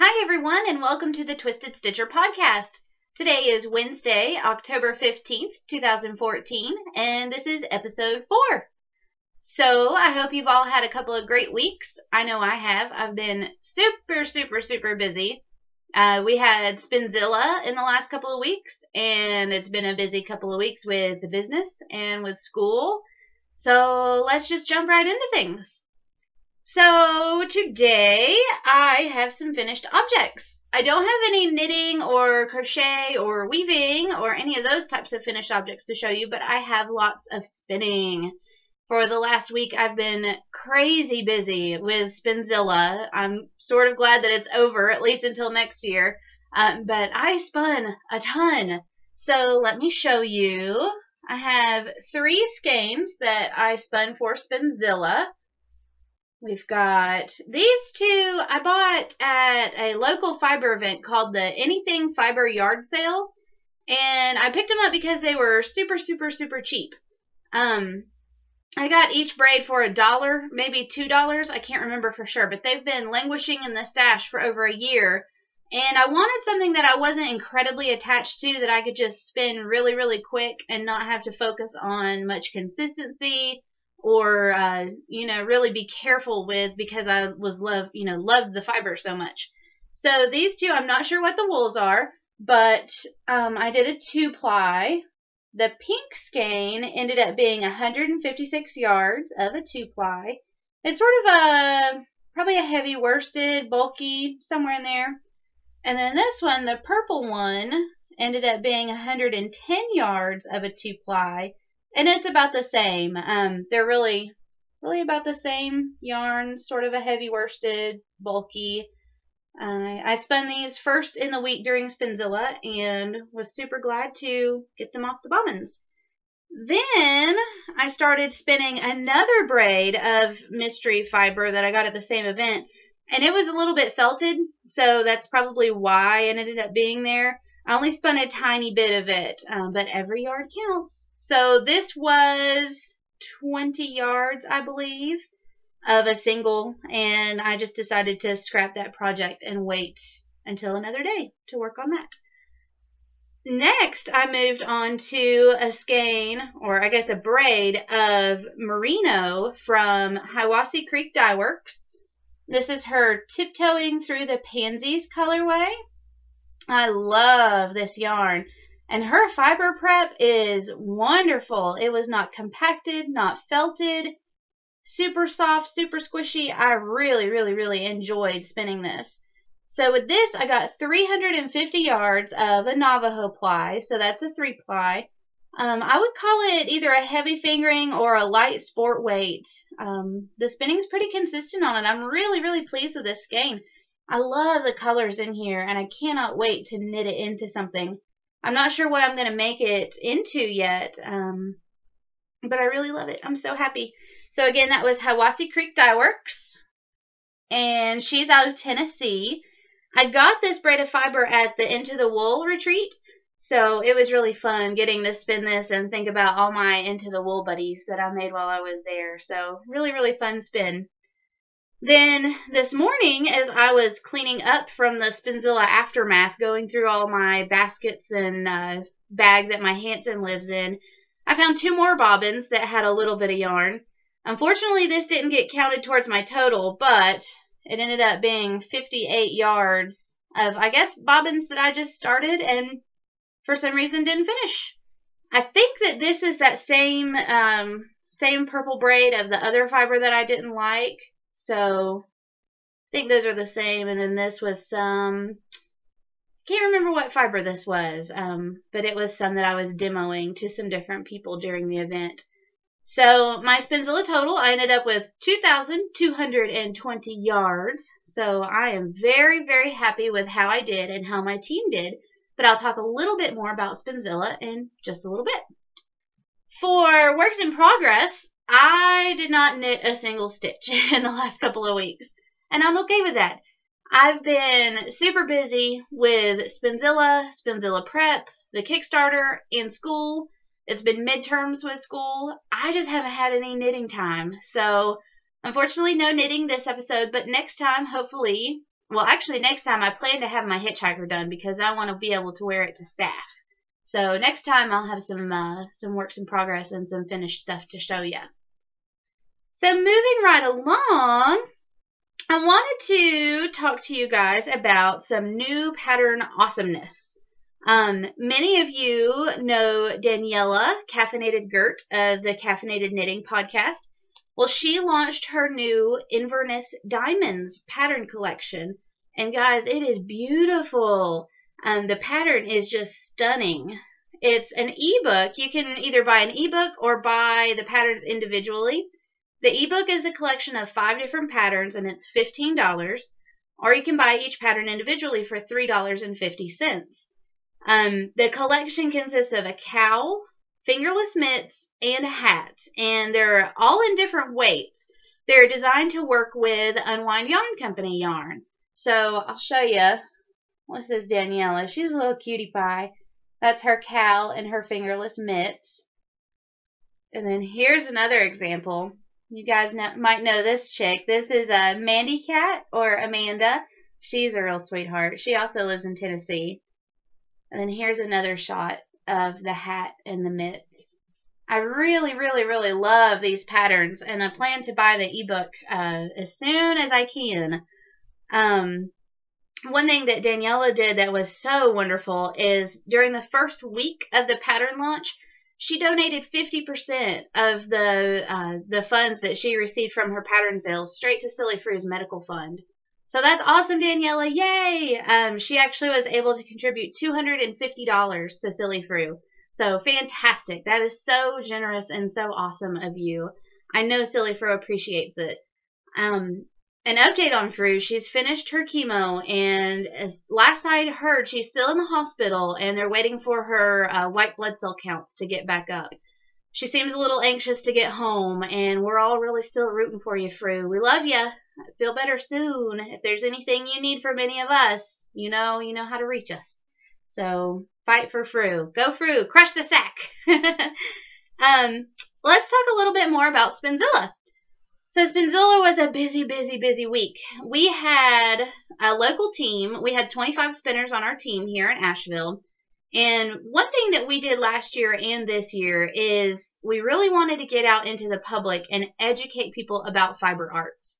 Hi everyone and welcome to the Twisted Stitcher podcast. Today is Wednesday, October 15th, 2014, and this is episode 4. So I hope you've all had a couple of great weeks. I know I have. I've been super busy. We had Spinzilla in the last couple of weeks, and it's been a busy couple of weeks with the business and with school. So let's just jump right into things. So today I have some finished objects. I don't have any knitting or crochet or weaving or any of those types of finished objects to show you, but I have lots of spinning. For the last week I've been crazy busy with Spinzilla. I'm sort of glad that it's over, at least until next year, but I spun a ton. So let me show you. I have 3 skeins that I spun for Spinzilla. We've got these 2 I bought at a local fiber event called the Anything Fiber Yard Sale. And I picked them up because they were super cheap. I got each braid for $1, maybe $2. I can't remember for sure. But they've been languishing in the stash for over a year. And I wanted something that I wasn't incredibly attached to, that I could just spin really quick and not have to focus on much consistency or really be careful with, because I loved the fiber so much. So these 2, I'm not sure what the wools are, but I did a 2-ply. The pink skein ended up being 156 yards of a 2-ply. It's sort of probably a heavy worsted, bulky, somewhere in there. And then this one, the purple one, ended up being 110 yards of a 2-ply. And it's about the same. They're really about the same yarn, sort of a heavy worsted, bulky. I spun these first in the week during Spinzilla and was super glad to get them off the bobbins. Then I started spinning another braid of mystery fiber that I got at the same event, and it was a little bit felted, so that's probably why it ended up being there. I only spun a tiny bit of it, but every yard counts. So this was 20 yards, I believe, of a single, and I just decided to scrap that project and wait until another day to work on that. Next, I moved on to a skein, or I guess a braid, of merino from Hiwassee Creek Dye Works. This is her Tiptoeing Through the Pansies colorway. I love this yarn, and her fiber prep is wonderful. It was not compacted, not felted, super soft, super squishy. I really enjoyed spinning this. So with this, I got 350 yards of a Navajo ply, so that's a 3-ply. I would call it either a heavy fingering or a light sport weight. The spinning's pretty consistent on it. I'm really pleased with this skein. I love the colors in here, and I cannot wait to knit it into something. I'm not sure what I'm going to make it into yet, but I really love it. I'm so happy. So again, that was Hiwassee Creek Dye Works, and she's out of Tennessee. I got this braid of fiber at the Into the Wool retreat, so it was really fun getting to spin this and think about all my Into the Wool buddies that I made while I was there. So really fun spin. Then this morning, as I was cleaning up from the Spinzilla aftermath, going through all my baskets and bag that my Hanson lives in, I found 2 more bobbins that had a little bit of yarn. Unfortunately, this didn't get counted towards my total, but it ended up being 58 yards of, I guess, bobbins that I just started and for some reason didn't finish. I think that this is that same purple braid of the other fiber that I didn't like. So I think those are the same, and then this was some, can't remember what fiber this was, but it was some that I was demoing to some different people during the event. So my Spinzilla total, I ended up with 2,220 yards. So I am very happy with how I did and how my team did, but I'll talk a little bit more about Spinzilla in just a little bit. For works in progress, I did not knit a single stitch in the last couple of weeks, and I'm okay with that. I've been super busy with Spinzilla, Spinzilla Prep, the Kickstarter, and school. It's been midterms with school. I just haven't had any knitting time. So, unfortunately, no knitting this episode, but next time, hopefully, well, actually, next time I plan to have my hitchhiker done because I want to be able to wear it to SAFF. So next time I'll have some works in progress and some finished stuff to show you. So moving right along, I wanted to talk to you guys about some new pattern awesomeness. Many of you know Daniela, Caffeinated Gert of the Caffeinated Knitting podcast. Well, she launched her new Inverness Diamonds pattern collection. And guys, it is beautiful. The pattern is just stunning. It's an ebook. You can either buy an ebook or buy the patterns individually. The ebook is a collection of 5 different patterns, and it's $15. Or you can buy each pattern individually for $3.50. The collection consists of a cowl, fingerless mitts, and a hat, and they're all in different weights. They're designed to work with Unwind Yarn Company yarn. So I'll show you. This is Daniela. She's a little cutie pie. That's her cowl and her fingerless mitts. And then here's another example. You guys might know this chick. This is a Mandy Cat, or Amanda. She's a real sweetheart. She also lives in Tennessee. And then here's another shot of the hat and the mitts. I really, really, really love these patterns, and I plan to buy the ebook as soon as I can. One thing that Daniela did that was so wonderful is during the first week of the pattern launch, she donated 50% of the funds that she received from her pattern sales straight to Silly Fru's medical fund. So that's awesome, Daniela. Yay! She actually was able to contribute $250 to Silly Fru. So fantastic. That is so generous and so awesome of you. I know Silly Fru appreciates it. An update on Fru, she's finished her chemo, and as last I heard, she's still in the hospital, and they're waiting for her white blood cell counts to get back up. She seems a little anxious to get home, and we're all really still rooting for you, Fru. We love you. Feel better soon. If there's anything you need from any of us, you know how to reach us. So fight for Fru. Go Fru. Crush the sack. Let's talk a little bit more about Spinzilla. So Spinzilla was a busy, busy, busy week. We had a local team. We had 25 spinners on our team here in Asheville. And one thing that we did last year and this year is we really wanted to get out into the public and educate people about fiber arts.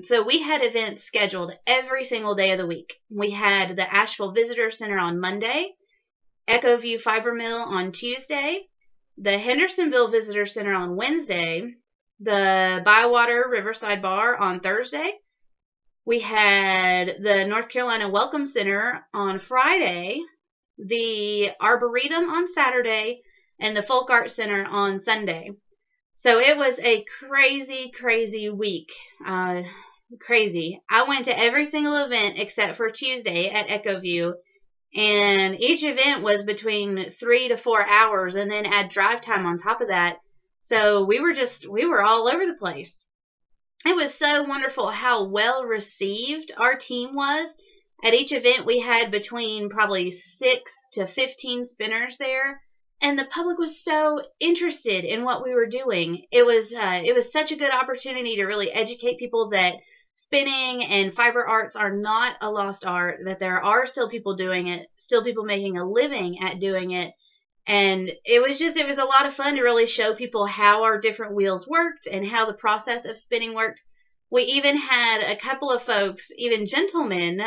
So we had events scheduled every single day of the week. We had the Asheville Visitor Center on Monday, Echo View Fiber Mill on Tuesday, the Hendersonville Visitor Center on Wednesday, the Bywater Riverside Bar on Thursday. We had the North Carolina Welcome Center on Friday, the Arboretum on Saturday, and the Folk Art Center on Sunday. So it was a crazy, crazy week. Crazy. I went to every single event except for Tuesday at Echo View, and each event was between 3 to 4 hours, and then add drive time on top of that. So we were all over the place. It was so wonderful how well received our team was. At each event, we had between probably 6 to 15 spinners there, and the public was so interested in what we were doing. It was such a good opportunity to really educate people that spinning and fiber arts are not a lost art, that there are still people doing it, still people making a living at doing it. And it was a lot of fun to really show people how our different wheels worked and how the process of spinning worked. We even had a couple of folks, even gentlemen,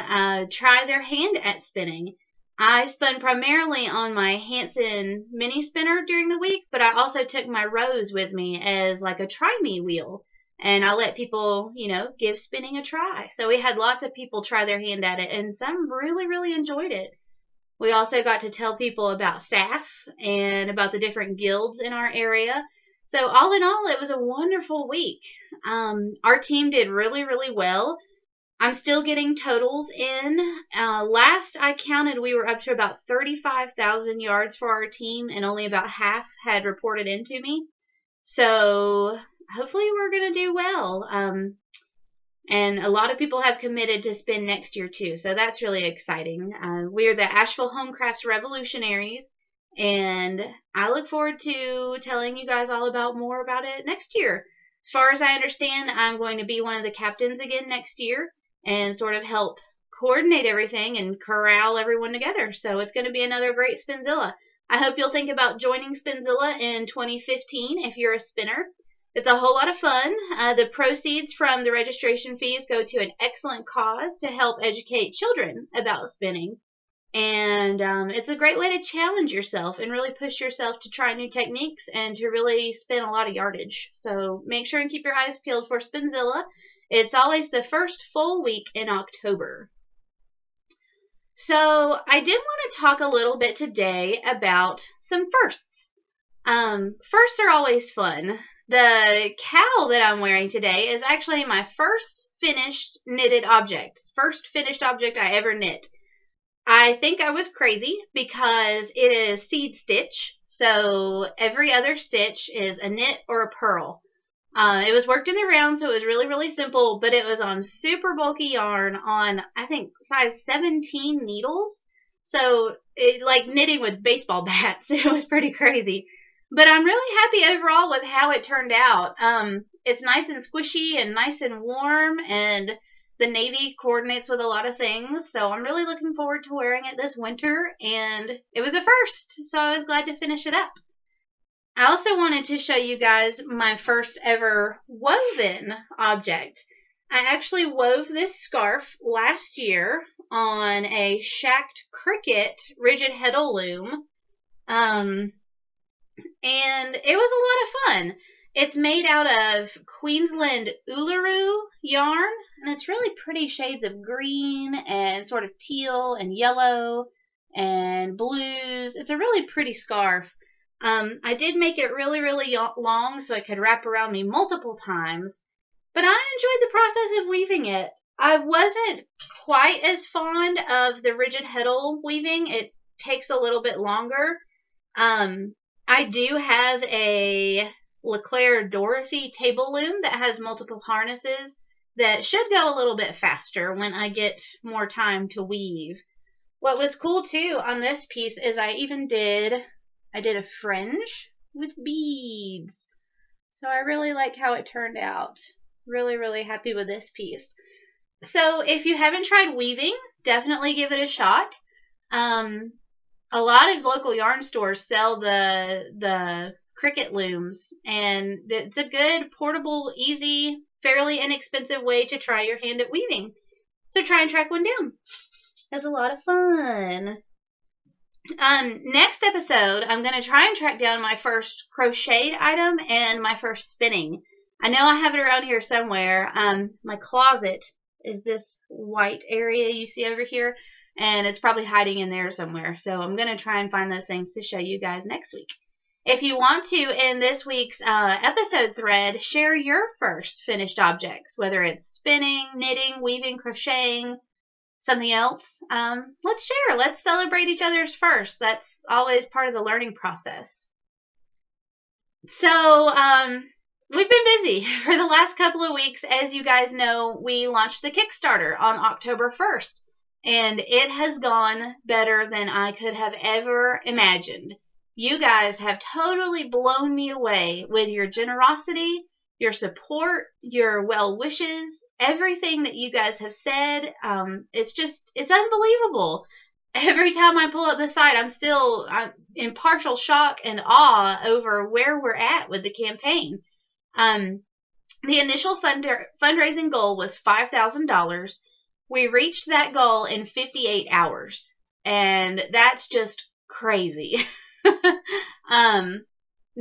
try their hand at spinning. I spun primarily on my Hanson mini spinner during the week, but I also took my Rose with me as like a try me wheel. And I let people, give spinning a try. So we had lots of people try their hand at it, and some really, really enjoyed it. We also got to tell people about SAFF and about the different guilds in our area. So all in all, it was a wonderful week. Our team did really, really well. I'm still getting totals in. Last I counted, we were up to about 35,000 yards for our team, and only about half had reported in to me. So hopefully we're going to do well. And a lot of people have committed to spin next year too, so that's really exciting. We are the Asheville Homecrafts Revolutionaries, and I look forward to telling you guys all more about it next year. As far as I understand, I'm going to be one of the captains again next year, and sort of help coordinate everything and corral everyone together. So it's going to be another great Spinzilla. I hope you'll think about joining Spinzilla in 2015 if you're a spinner. It's a whole lot of fun. The proceeds from the registration fees go to an excellent cause to help educate children about spinning. And it's a great way to challenge yourself and really push yourself to try new techniques and to really spin a lot of yardage. So make sure and keep your eyes peeled for Spinzilla. It's always the first full week in October. So I did want to talk a little bit today about some firsts. Firsts are always fun. The cowl that I'm wearing today is actually my first finished knitted object. First finished object I ever knit. I think I was crazy because it is seed stitch. So every other stitch is a knit or a purl. It was worked in the round, so it was really, really simple, but it was on super bulky yarn on, I think, size 17 needles. So it like knitting with baseball bats. It was pretty crazy. But I'm really happy overall with how it turned out. It's nice and squishy and nice and warm, and the navy coordinates with a lot of things. So I'm really looking forward to wearing it this winter, and it was a first, so I was glad to finish it up. I also wanted to show you guys my first ever woven object. I actually wove this scarf last year on a Shacked Cricket rigid heddle loom. And it was a lot of fun. It's made out of Queensland Uluru yarn, and it's really pretty shades of green and sort of teal and yellow and blues. It's a really pretty scarf. I did make it really, really long so it could wrap around me multiple times, but I enjoyed the process of weaving it. I wasn't quite as fond of the rigid heddle weaving. It takes a little bit longer. I do have a LeClaire Dorothy table loom that has multiple harnesses that should go a little bit faster when I get more time to weave. What was cool too on this piece is I did a fringe with beads. So I really like how it turned out. Really, really happy with this piece. So if you haven't tried weaving, definitely give it a shot. A lot of local yarn stores sell the Cricut looms, and it's a good, portable, easy, fairly inexpensive way to try your hand at weaving. So try and track one down. It's a lot of fun. Next episode, I'm going to try and track down my first crocheted item and my first spinning. I know I have it around here somewhere. My closet is this white area you see over here, and it's probably hiding in there somewhere. So I'm going to try and find those things to show you guys next week. If you want to, in this week's episode thread, share your first finished objects, whether it's spinning, knitting, weaving, crocheting, something else. Let's share. Let's celebrate each other's first. That's always part of the learning process. So, we've been busy for the last couple of weeks. As you guys know, we launched the Kickstarter on October 1st. And it has gone better than I could have ever imagined. You guys have totally blown me away with your generosity, your support, your well wishes, everything that you guys have said. It's unbelievable. Every time I pull up the site, I'm in partial shock and awe over where we're at with the campaign. The initial fundraising goal was $5,000. We reached that goal in 58 hours, and that's just crazy.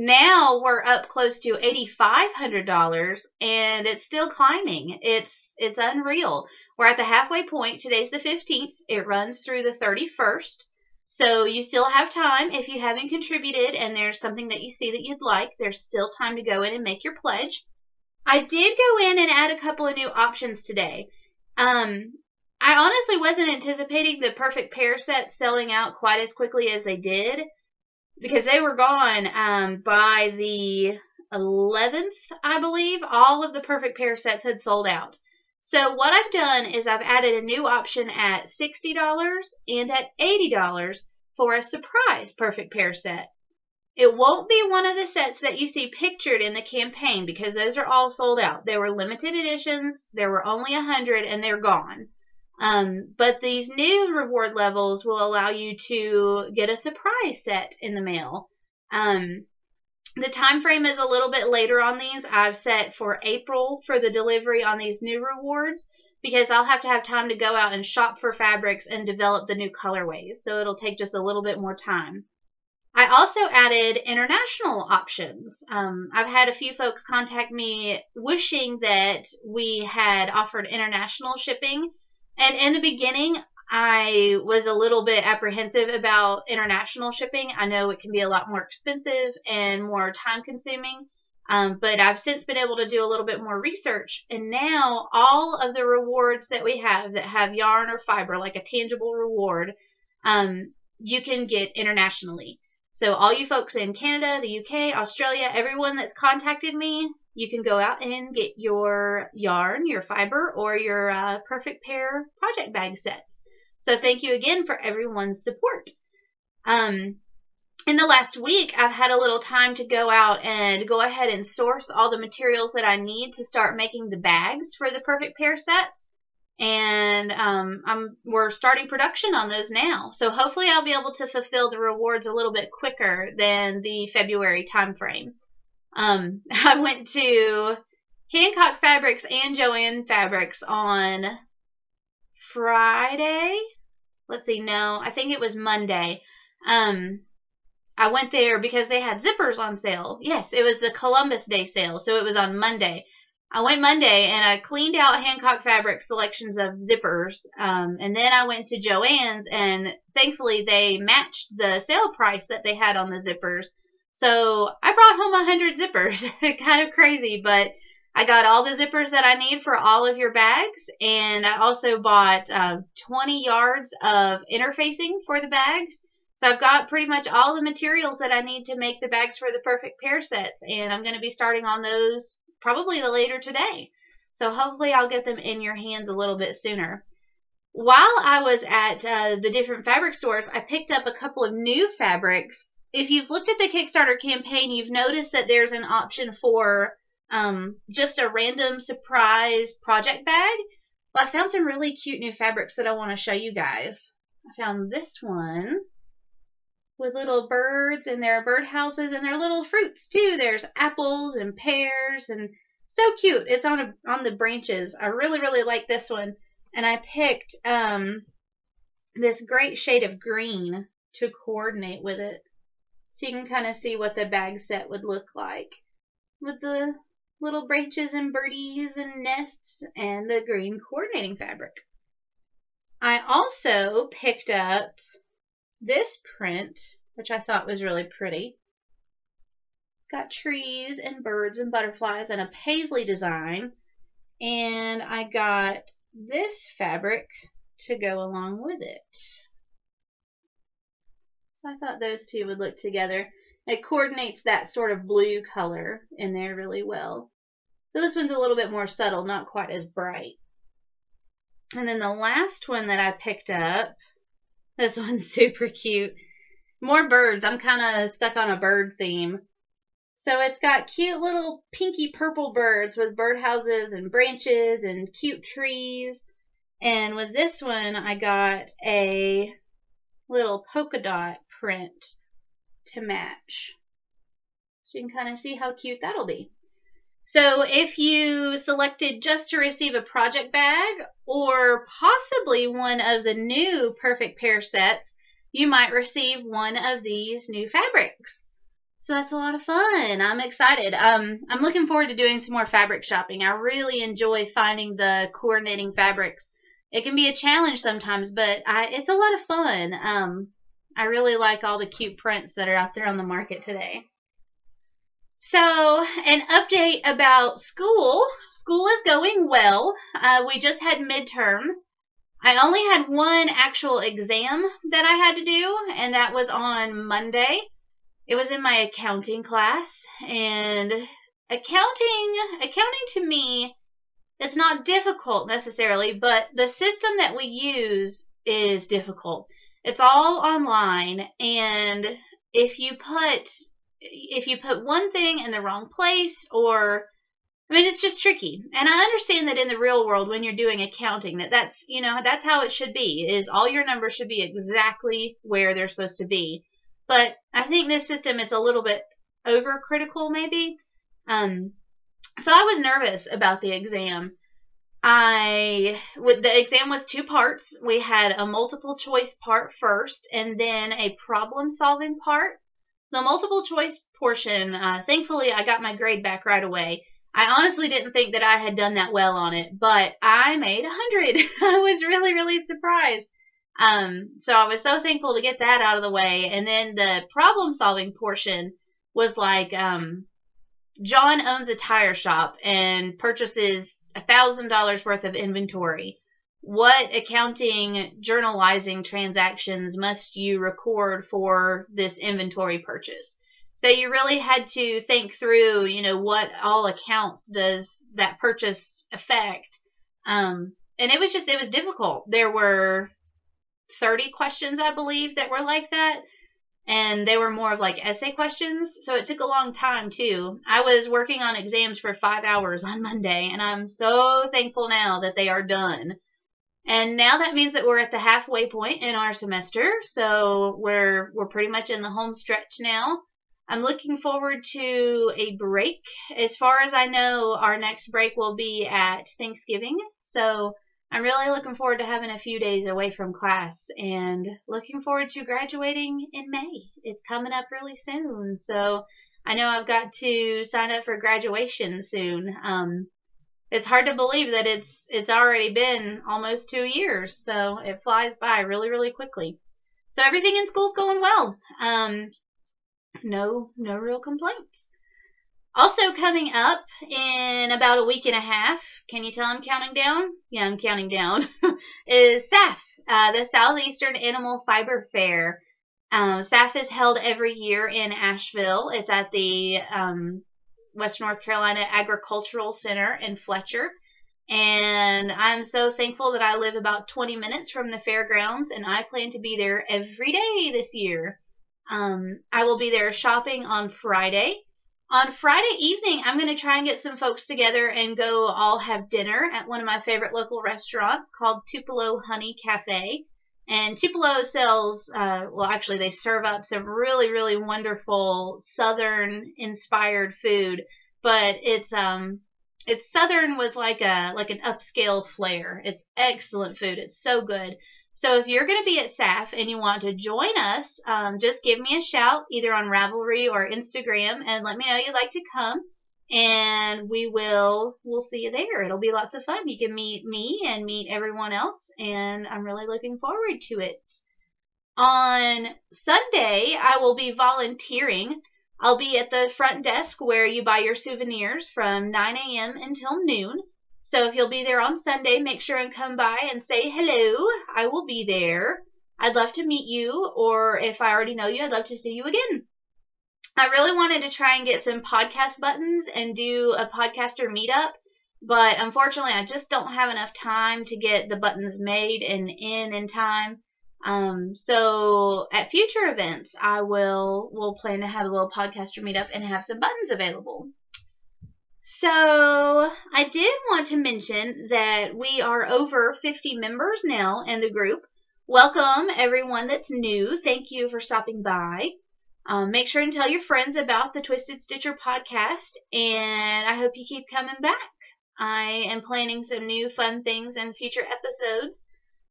Now we're up close to $8,500, and it's still climbing. It's unreal. We're at the halfway point. Today's the 15th. It runs through the 31st. So you still have time. If you haven't contributed and there's something that you see that you'd like, there's still time to go in and make your pledge. I did go in and add a couple of new options today. I honestly wasn't anticipating the perfect pair set selling out quite as quickly as they did, because they were gone by the 11th, I believe. All of the perfect pair sets had sold out. So what I've done is I've added a new option at $60 and at $80 for a surprise perfect pair set. It won't be one of the sets that you see pictured in the campaign because those are all sold out. They were limited editions. There were only 100 and they're gone. But these new reward levels will allow you to get a surprise set in the mail. The time frame is a little bit later on these. I've set for April for the delivery on these new rewards because I'll have to have time to go out and shop for fabrics and develop the new colorways. So it'll take just a little bit more time. I also added international options. I've had a few folks contact me wishing that we had offered international shipping. And in the beginning, I was a little bit apprehensive about international shipping. I know it can be a lot more expensive and more time consuming. But I've since been able to do a little bit more research. And now all of the rewards that we have that have yarn or fiber, like a tangible reward, you can get internationally. So all you folks in Canada, the UK, Australia, everyone that's contacted me, you can go out and get your yarn, your fiber, or your perfect pair project bag sets. So thank you again for everyone's support. In the last week, I've had a little time to go out and go ahead and source all the materials that I need to start making the bags for the perfect pair sets. And we're starting production on those now. So hopefully I'll be able to fulfill the rewards a little bit quicker than the February time frame. I went to Hancock Fabrics and Joann Fabrics on Friday. Let's see, no, I think it was Monday. I went there because they had zippers on sale. Yes, it was the Columbus Day sale, so it was on Monday. I went Monday and I cleaned out Hancock Fabric selections of zippers. And then I went to Joann's and thankfully they matched the sale price that they had on the zippers. So I brought home 100 zippers. Kind of crazy, but I got all the zippers that I need for all of your bags. And I also bought 20 yards of interfacing for the bags. So I've got pretty much all the materials that I need to make the bags for the perfect pair sets. And I'm going to be starting on those probably later today. So hopefully I'll get them in your hands a little bit sooner. While I was at the different fabric stores, I picked up a couple of new fabrics. If you've looked at the Kickstarter campaign, you've noticed that there's an option for just a random surprise project bag. Well, I found some really cute new fabrics that I want to show you guys. I found this one with little birds, and there are birdhouses, and there are little fruits too. There's apples and pears, and so cute. It's on the branches. I really, really like this one. And I picked this great shade of green to coordinate with it. So you can kind of see what the bag set would look like with the little branches and birdies and nests and the green coordinating fabric. I also picked up this print, which I thought was really pretty. It's got trees and birds and butterflies and a paisley design. And I got this fabric to go along with it. So I thought those two would look together. It coordinates that sort of blue color in there really well. So this one's a little bit more subtle, not quite as bright. And then the last one that I picked up, this one's super cute. More birds. I'm kind of stuck on a bird theme. So it's got cute little pinky purple birds with birdhouses and branches and cute trees. And with this one, I got a little polka dot print to match. So you can kind of see how cute that'll be. So if you selected just to receive a project bag or possibly one of the new perfect pair sets, you might receive one of these new fabrics. So that's a lot of fun. I'm excited. I'm looking forward to doing some more fabric shopping. I really enjoy finding the coordinating fabrics. It can be a challenge sometimes, but it's a lot of fun. I really like all the cute prints that are out there on the market today. So, an update about school. School is going well. We just had midterms. I only had one actual exam that I had to do, and that was on Monday. It was in my accounting class, and accounting to me, it's not difficult necessarily, but the system that we use is difficult. It's all online, and if you put if you put one thing in the wrong place, or I mean, it's just tricky. And I understand that in the real world, when you're doing accounting, that's, you know, that's how it should be, is all your numbers should be exactly where they're supposed to be. But I think this system, it's a little bit overcritical, maybe. So I was nervous about the exam. The exam was 2 parts. We had a multiple choice part first, and then a problem solving part. The multiple choice portion, thankfully, I got my grade back right away. I honestly didn't think that I had done that well on it, but I made 100. I was really, really surprised. So I was so thankful to get that out of the way. And then the problem solving portion was like, John owns a tire shop and purchases $1,000 worth of inventory. What accounting journalizing transactions must you record for this inventory purchase? So you really had to think through, you know, what all accounts does that purchase affect. And it was difficult. There were 30 questions, I believe, that were like that. And they were more of like essay questions. So it took a long time too. I was working on exams for 5 hours on Monday, and I'm so thankful now that they are done. And now that means that we're at the halfway point in our semester. So we're pretty much in the home stretch now. I'm looking forward to a break. As far as I know, our next break will be at Thanksgiving. So I'm really looking forward to having a few days away from class and looking forward to graduating in May. It's coming up really soon. So I know I've got to sign up for graduation soon. It's hard to believe that it's already been almost 2 years. So it flies by really, really quickly. So everything in school's going well. No real complaints. Also coming up in about a week and a half, can you tell I'm counting down? Yeah, I'm counting down, is SAFF, the Southeastern Animal Fiber Fair. SAFF is held every year in Asheville. It's at the West North Carolina Agricultural Center in Fletcher. And I'm so thankful that I live about 20 minutes from the fairgrounds, and I plan to be there every day this year. I will be there shopping on Friday. On Friday evening, I'm going to try and get some folks together and go all have dinner at one of my favorite local restaurants called Tupelo Honey Cafe. And Tupelo sells, well, actually, they serve up some really, really wonderful Southern-inspired food. But it's Southern with like an upscale flair. It's excellent food. It's so good. So if you're going to be at SAFF and you want to join us, just give me a shout either on Ravelry or Instagram and let me know you'd like to come, and we'll see you there. It'll be lots of fun. You can meet me and meet everyone else, and I'm really looking forward to it. On Sunday, I will be volunteering. I'll be at the front desk where you buy your souvenirs from 9 a.m. until noon. So if you'll be there on Sunday, make sure and come by and say hello. I will be there. I'd love to meet you, or if I already know you, I'd love to see you again. I really wanted to try and get some podcast buttons and do a podcaster meetup, but unfortunately I just don't have enough time to get the buttons made and in time. So at future events, we'll plan to have a little podcaster meetup and have some buttons available. So I did want to mention that we are over 50 members now in the group. Welcome everyone that's new. Thank you for stopping by. Make sure and tell your friends about the Twisted Stitcher podcast, and I hope you keep coming back. I am planning some new fun things in future episodes,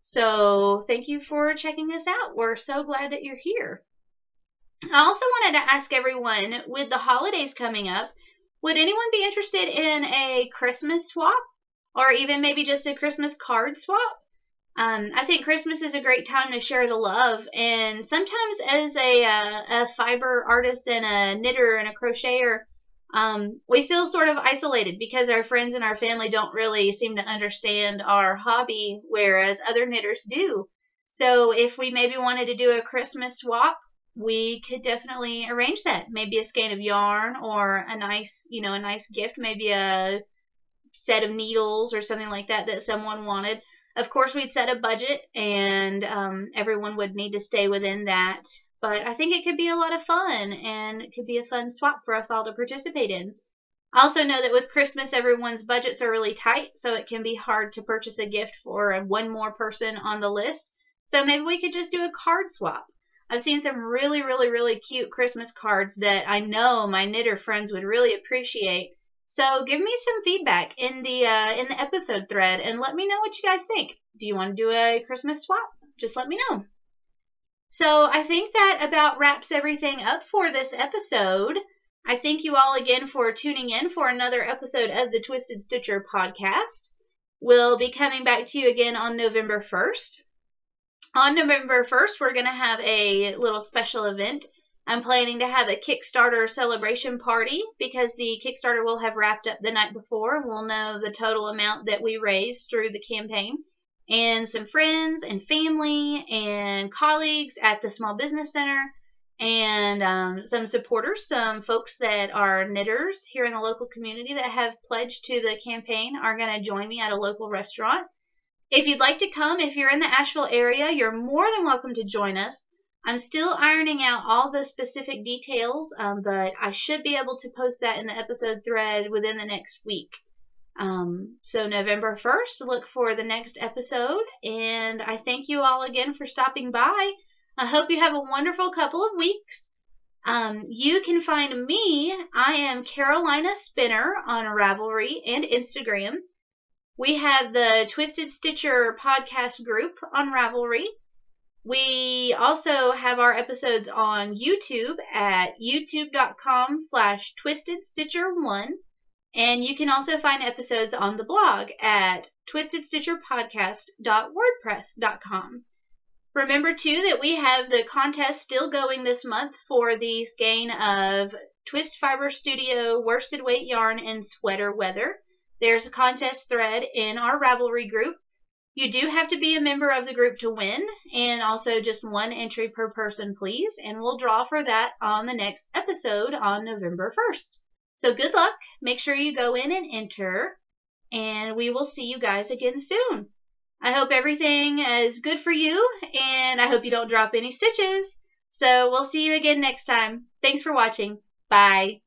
so thank you for checking us out. We're so glad that you're here. I also wanted to ask everyone, with the holidays coming up, would anyone be interested in a Christmas swap, or even maybe just a Christmas card swap? I think Christmas is a great time to share the love, and sometimes as a fiber artist and a knitter and a crocheter, we feel sort of isolated because our friends and our family don't really seem to understand our hobby, whereas other knitters do. So if we maybe wanted to do a Christmas swap, we could definitely arrange that. Maybe a skein of yarn or a nice gift, maybe a set of needles or something like that someone wanted. Of course, we'd set a budget, and everyone would need to stay within that but I think it could be a lot of fun, and it could be a fun swap for us all to participate in. I also know that with Christmas, everyone's budgets are really tight, so it can be hard to purchase a gift for one more person on the list. So maybe we could just do a card swap. I've seen some really, really, really cute Christmas cards that I know my knitter friends would really appreciate. So give me some feedback in the episode thread and let me know what you guys think. Do you want to do a Christmas swap? Just let me know. So I think that about wraps everything up for this episode. I thank you all again for tuning in for another episode of the Twisted Stitcher podcast. We'll be coming back to you again on November 1st. On November 1st, we're going to have a little special event. I'm planning to have a Kickstarter celebration party because the Kickstarter will have wrapped up the night before. We'll know the total amount that we raised through the campaign. And some friends and family and colleagues at the Small Business Center and some supporters, some folks that are knitters here in the local community that have pledged to the campaign are going to join me at a local restaurant. If you'd like to come, if you're in the Asheville area, you're more than welcome to join us. I'm still ironing out all the specific details, but I should be able to post that in the episode thread within the next week. So November 1st, look for the next episode, and I thank you all again for stopping by. I hope you have a wonderful couple of weeks. You can find me. I am Carolina Spinner on Ravelry and Instagram. We have the Twisted Stitcher podcast group on Ravelry. We also have our episodes on YouTube at youtube.com/twistedstitcher1. And you can also find episodes on the blog at twistedstitcherpodcast.wordpress.com. Remember, too, that we have the contest still going this month for the skein of Twist Fiber Studio worsted weight yarn in sweater weather. There's a contest thread in our Ravelry group. You do have to be a member of the group to win, and also just one entry per person, please. And we'll draw for that on the next episode on November 1st. So good luck. Make sure you go in and enter, and we will see you guys again soon. I hope everything is good for you, and I hope you don't drop any stitches. So we'll see you again next time. Thanks for watching. Bye.